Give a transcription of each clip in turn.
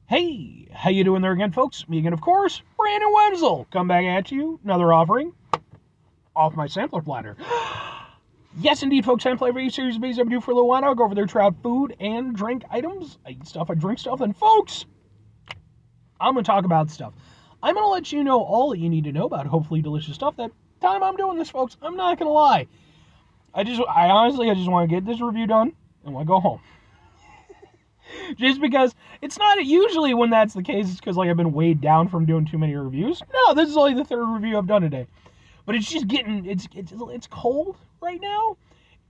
Hey, how you doing there again, folks? Me again, of course, Brandon Wenzel. Come back at you, another offering off my sampler platter. Yes, indeed, folks, I play every series of videos I do for a little while. I'll go over there, try out food and drink items. I eat stuff, I drink stuff, and folks, I'm going to talk about stuff. I'm going to let you know all that you need to know about hopefully delicious stuff. That time I'm doing this, folks, I'm not going to lie. I honestly just want to get this review done and want to go home. Just because it's not usually when that's the case, it's because I've been weighed down from doing too many reviews. No, this is only the third review I've done today. But it's just getting, it's cold right now,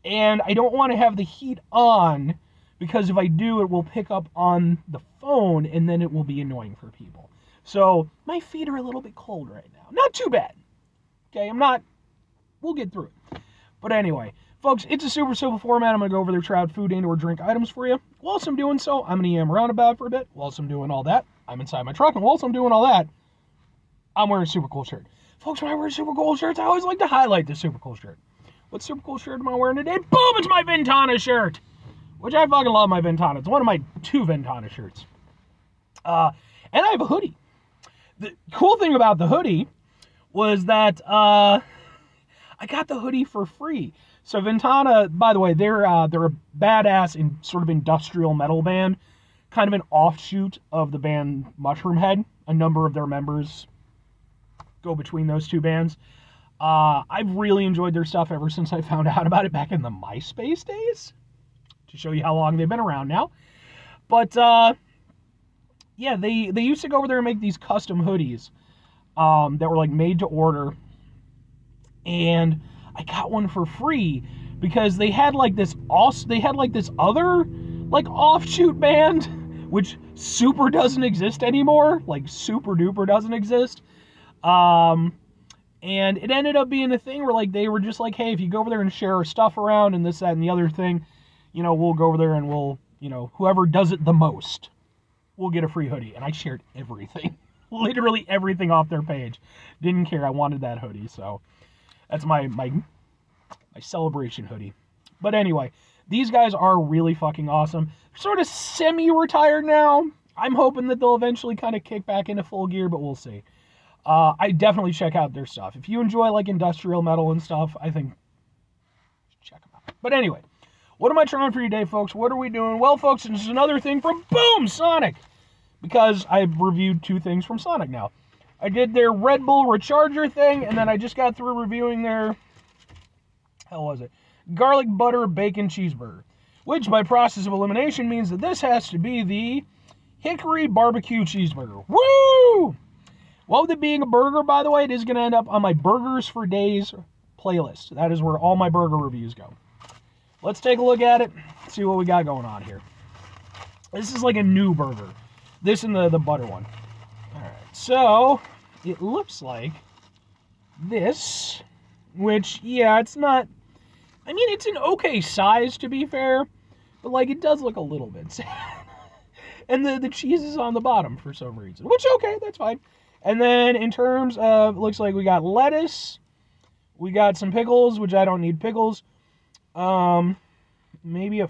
and I don't want to have the heat on, because if I do, it will pick up on the phone, and then it will be annoying for people. So, my feet are a little bit cold right now. Not too bad. Okay, we'll get through it. But anyway, folks, it's a super simple format. I'm going to go over there, try out food and or drink items for you. Whilst I'm doing so, I'm going to yam around about for a bit. Whilst I'm doing all that, I'm inside my truck, and whilst I'm doing all that, I'm wearing a super cool shirt. Folks, when I wear super cool shirts, I always like to highlight the super cool shirt. What super cool shirt am I wearing today? Boom! It's my Ventana shirt! Which I fucking love my Ventana. It's one of my 2 Ventana shirts. And I have a hoodie. The cool thing about the hoodie was that I got the hoodie for free. So Ventana, by the way, they're a badass in sort of industrial metal band, kind of an offshoot of the band Mushroomhead. A number of their members go between those two bands. I've really enjoyed their stuff ever since I found out about it back in the MySpace days, to show you how long they've been around now. But yeah, they used to go over there and make these custom hoodies that were made to order, and I got one for free because they had this other offshoot band, which super doesn't exist anymore, super duper doesn't exist. And it ended up being a thing where they were just hey, if you go over there and share our stuff around and this, that, and the other thing, we'll go over there and we'll, whoever does it the most, we'll get a free hoodie. And I shared everything, literally everything off their page. Didn't care. I wanted that hoodie. So that's my celebration hoodie. But anyway, these guys are really fucking awesome. They're sort of semi-retired now. I'm hoping that they'll eventually kind of kick back into full gear, but we'll see. I definitely check out their stuff. If you enjoy industrial metal and stuff, I think check them out. But anyway, what am I trying for you today, folks? What are we doing? Well, folks, this is another thing from Boom Sonic, because I've reviewed 2 things from Sonic now. I did their Red Bull Recharger thing, and then I just got through reviewing their, garlic butter bacon cheeseburger, which by process of elimination means that this has to be the Hickory barbecue cheeseburger. Woo! Well, with it being a burger, by the way, it is going to end up on my Burgers for Days playlist. That is where all my burger reviews go. Let's take a look at it, see what we got going on here. This is a new burger. This and the butter one. Alright, so it looks like this, which, yeah, it's not, it's an okay size, to be fair, but, it does look a little bit sad. And the cheese is on the bottom for some reason, which, okay, that's fine. And then in terms of, it looks like we got lettuce, we got some pickles, which I don't need pickles, maybe a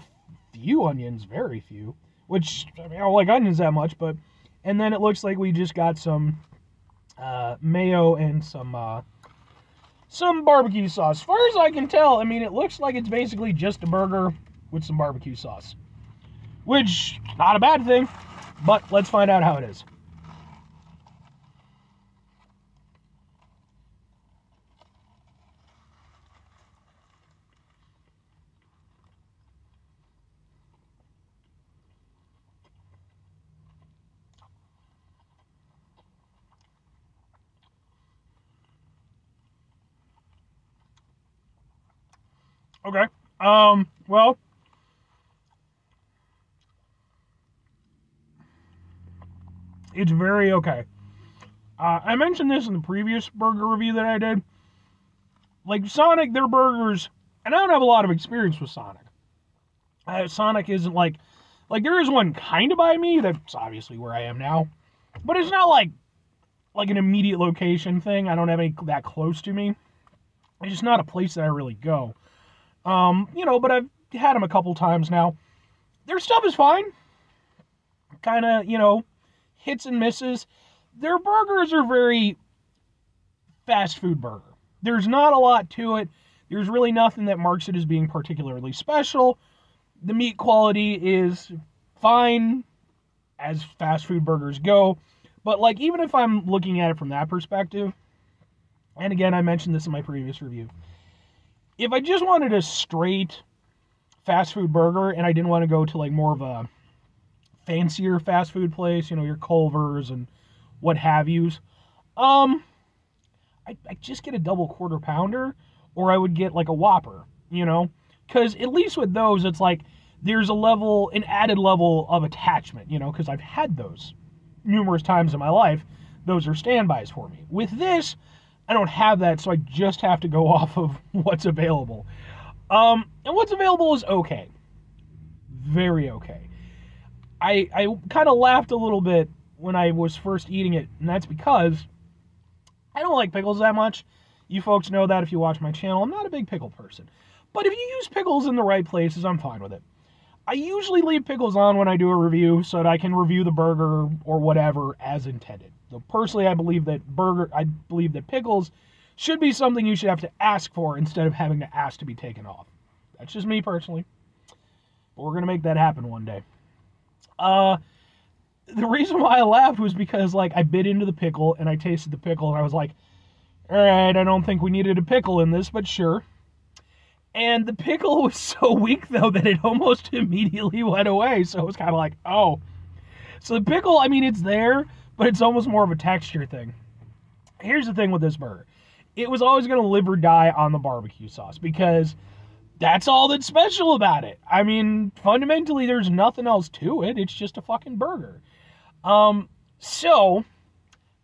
few onions, very few, which, I don't like onions that much, but, and then it looks like we just got some mayo and some barbecue sauce. As far as I can tell, it looks like it's basically just a burger with some barbecue sauce, which, not a bad thing, but let's find out how it is. Okay, well, it's very okay. I mentioned this in the previous burger review that I did. Sonic, their burgers, and I don't have a lot of experience with Sonic. Sonic isn't there is one kind of by me, that's obviously where I am now, but it's not like an immediate location thing. I don't have any that close to me. It's just not a place that I really go. But I've had them a couple times now. Their stuff is fine. Kind of, hits and misses. Their burgers are very fast food burger. There's not a lot to it. There's really nothing that marks it as being particularly special. The meat quality is fine as fast food burgers go. But, like, even if I'm looking at it from that perspective, and again, I mentioned this in my previous review, if I just wanted a straight fast food burger and I didn't want to go to, like, more of a fancier fast food place, you know, your Culver's and what have yous, I just get a double quarter pounder, or I would get like a Whopper, you know, because at least with those, it's like there's an added level of attachment, you know, because I've had those numerous times in my life. Those are standbys for me. With this, I don't have that, so I just have to go off of what's available. And what's available is okay. Very okay. I kind of laughed a little bit when I was first eating it, and that's because I don't like pickles that much. You folks know that if you watch my channel. I'm not a big pickle person. But if you use pickles in the right places, I'm fine with it. I usually leave pickles on when I do a review so that I can review the burger or whatever as intended. So personally, I believe that pickles should be something you should have to ask for instead of having to ask to be taken off. That's just me personally. But we're going to make that happen one day. The reason why I laughed was because, like, I bit into the pickle and I tasted the pickle and I was like, all right, I don't think we needed a pickle in this, but sure. And the pickle was so weak, though, that it almost immediately went away. So it was kind of like, oh. So the pickle, I mean, it's there, but it's almost more of a texture thing. Here's the thing with this burger. It was always going to live or die on the barbecue sauce because that's all that's special about it. I mean, fundamentally, there's nothing else to it. It's just a fucking burger. So,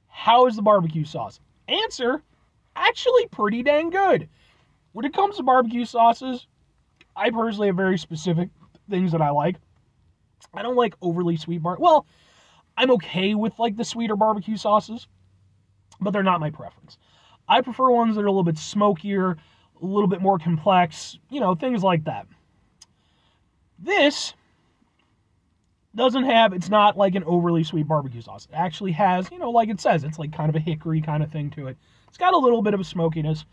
how is the barbecue sauce? Answer, actually pretty dang good. When it comes to barbecue sauces, I personally have very specific things that I like. I don't like overly sweet well, I'm okay with, like, the sweeter barbecue sauces, but they're not my preference. I prefer ones that are a little bit smokier, a little bit more complex, you know, things like that. This doesn't have, it's not like an overly sweet barbecue sauce. It actually has, you know, like it says, it's like kind of a hickory kind of thing to it. It's got a little bit of a smokiness.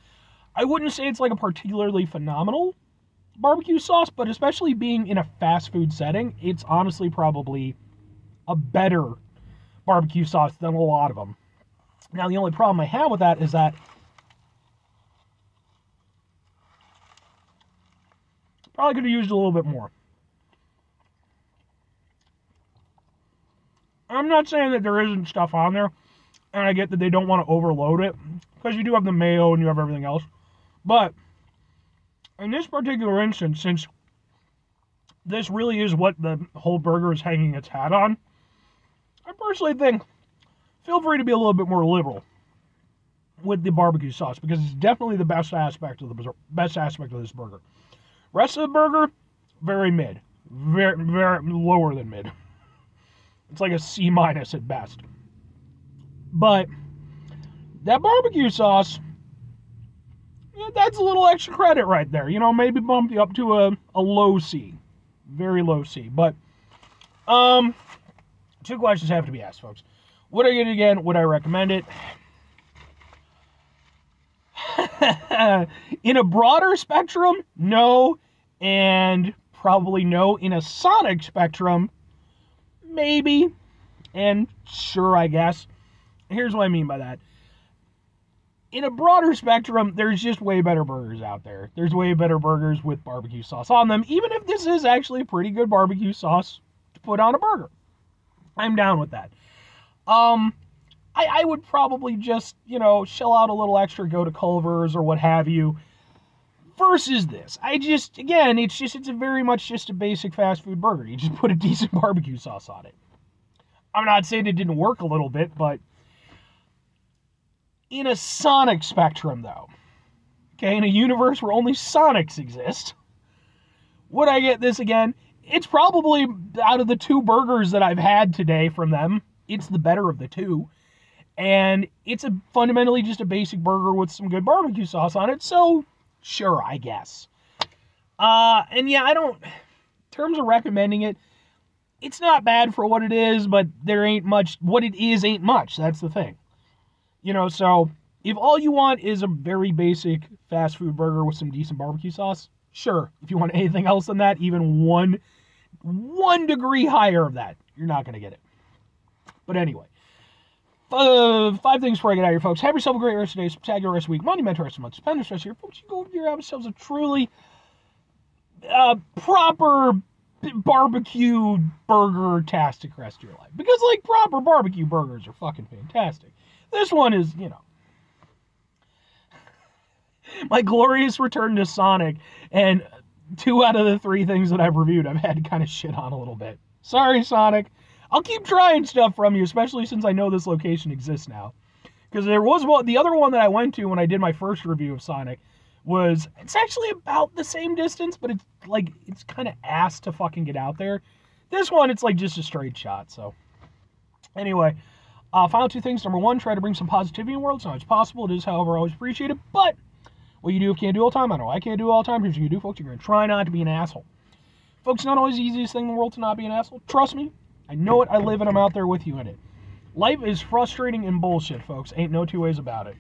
I wouldn't say it's like a particularly phenomenal barbecue sauce, but especially being in a fast food setting, it's honestly probably a better barbecue sauce than a lot of them. Now, the only problem I have with that is that probably could have used a little bit more. I'm not saying that there isn't stuff on there, and I get that they don't want to overload it, because you do have the mayo and you have everything else. But in this particular instance, since this really is what the whole burger is hanging its hat on, I personally think feel free to be a little bit more liberal with the barbecue sauce, because it's definitely the best aspect of this burger. Rest of the burger, very mid, very lower than mid. It's like a C- at best. But that barbecue sauce, yeah, that's a little extra credit right there. You know, maybe bump you up to a low C. Very low C. But, two questions have to be asked, folks. Would I get it again? Would I recommend it? In a broader spectrum, no. And probably no. In a sonic spectrum, maybe. And sure, I guess. Here's what I mean by that. In a broader spectrum, there's just way better burgers out there. There's way better burgers with barbecue sauce on them, even if this is actually a pretty good barbecue sauce to put on a burger. I'm down with that. I would probably just, you know, shell out a little extra, go to Culver's or what have you, versus this. Again, it's very much just a basic fast food burger. You just put a decent barbecue sauce on it. I'm not saying it didn't work a little bit, but in a sonic spectrum, though, okay, in a universe where only Sonics exist, would I get this again? It's probably, out of the two burgers that I've had today from them, it's the better of the two. And it's fundamentally just a basic burger with some good barbecue sauce on it, so sure, I guess. And yeah, in terms of recommending it, it's not bad for what it is, but there ain't much. What it is ain't much. That's the thing. You know, so if all you want is a very basic fast food burger with some decent barbecue sauce, sure. If you want anything else than that, even one degree higher of that, you're not going to get it. But anyway, 5 things before I get out of here, folks. Have yourself a great rest of the day, spectacular rest of the week, monumental rest of the month, stupendous rest of the year. Folks, you go over here, have yourselves a truly proper barbecue burger-tastic rest of your life. Because, like, proper barbecue burgers are fucking fantastic. This one is, you know, my glorious return to Sonic, and 2 out of the 3 things that I've reviewed I've had to kind of shit on a little bit. Sorry, Sonic. I'll keep trying stuff from you, especially since I know this location exists now. Because there was one, the other one that I went to when I did my first review of Sonic was, it's actually about the same distance, but it's like, it's kind of ass to fucking get out there. This one, it's like just a straight shot, so. Anyway, final 2 things. Number 1, try to bring some positivity in the world. It's not as possible. It is, however, always appreciated, but what you do can't do all the time. I know I can't do all the time. Here's what you do, folks. You're going to try not to be an asshole. Folks, it's not always the easiest thing in the world to not be an asshole. Trust me. I know it. I live and I'm out there with you in it. Life is frustrating and bullshit, folks. Ain't no 2 ways about it.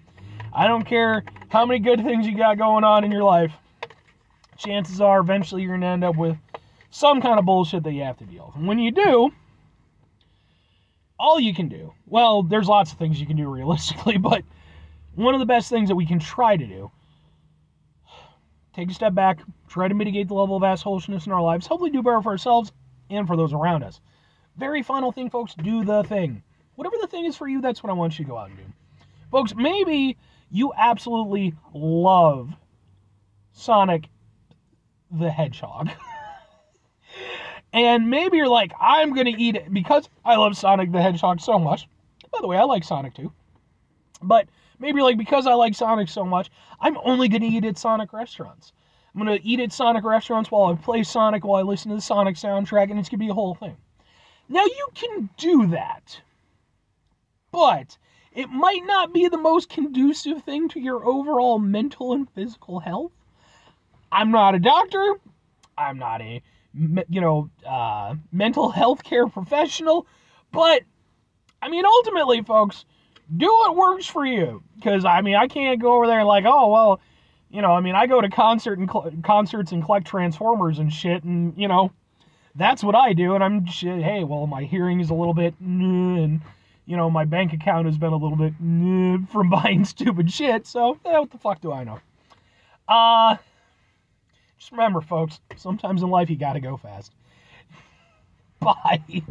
I don't care how many good things you got going on in your life. Chances are eventually you're going to end up with some kind of bullshit that you have to deal with. And when you do, all you can do, well, there's lots of things you can do realistically, but one of the best things that we can try to do, take a step back, try to mitigate the level of assholishness in our lives, hopefully do better for ourselves and for those around us. Very final thing, folks, do the thing. Whatever the thing is for you, that's what I want you to go out and do. Folks, maybe you absolutely love Sonic the Hedgehog. And maybe you're like, I'm going to eat it because I love Sonic the Hedgehog so much. By the way, I like Sonic too. But maybe you're like, because I like Sonic so much, I'm only going to eat at Sonic restaurants. I'm going to eat at Sonic restaurants while I play Sonic, while I listen to the Sonic soundtrack, and it's going to be a whole thing. Now, you can do that, but it might not be the most conducive thing to your overall mental and physical health. I'm not a doctor. I'm not a, mental health care professional, but, I mean, ultimately, folks, do what works for you, because, I mean, I can't go over there and like, oh, well, I go to concerts and collect Transformers and shit, and, that's what I do, and I'm shit, hey, well, my hearing is a little bit, and, my bank account has been a little bit from buying stupid shit, so, what the fuck do I know? Just remember, folks, sometimes in life you gotta go fast. Bye.